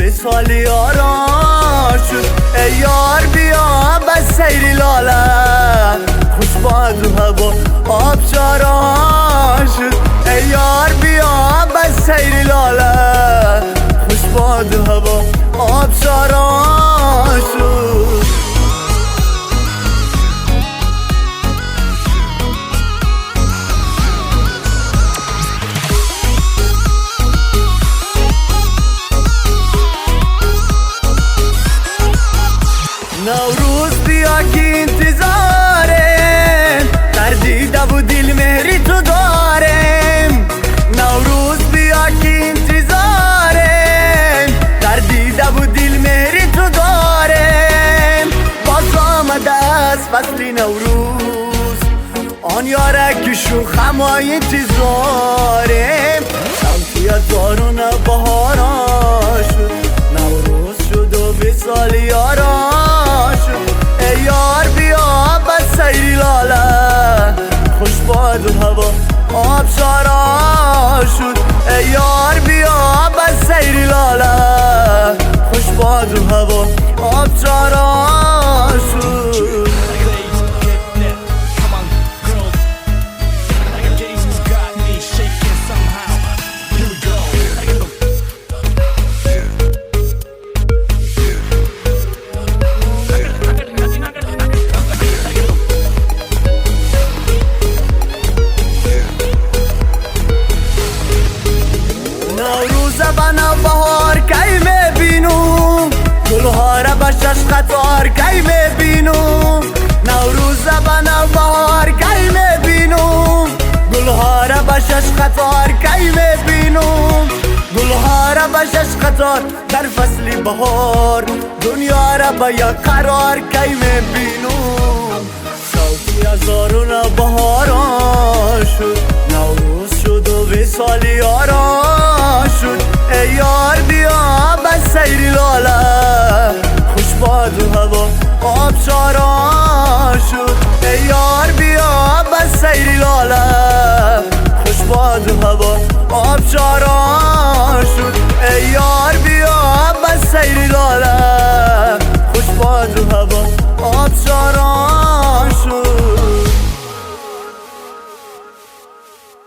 وصال یاران شد. ای یار بیا بس سیری لاله، خوش باد و هوا آبشاران شد. ای یار بیا بس سیری لاله، خوش باد و هوا آبشاران شد. نوروز بیا که انتظارم، تردیده و دل مهری تو دارم. نوروز بیا که انتظارم، تردیده و دل مهری تو دارم. باز آمده از فصل نوروز، آن یارک شوخم های انتظارم. شمسی از بارون بهاران شد، نوروز شد و وصال یاران شد. ای یار بیا بس سیری لاله، خوش باد و هوا آبشاران شد. ای یار بیا بس سیری لاله، خوش باد و هوا آبشاران شد. بنا بهار کی میبینم، گلها را بشش خطار کی میبینم. نوروز بنا بهار کی میبینم، گلها را بشش خطار کی میبینم. گلها را بشش خطار در فصل بهار، دنیا را به یک قرار کی میبینم. صوتی هزارون بهاران شد، نوروز شد و وصال یاران شد. ای یار بیا بس سیری لاله، خوش باد و هوا آبشاران شد. ای یار بیا بس سیری لاله، خوش باد و هوا آبشاران شد. ای یار بیا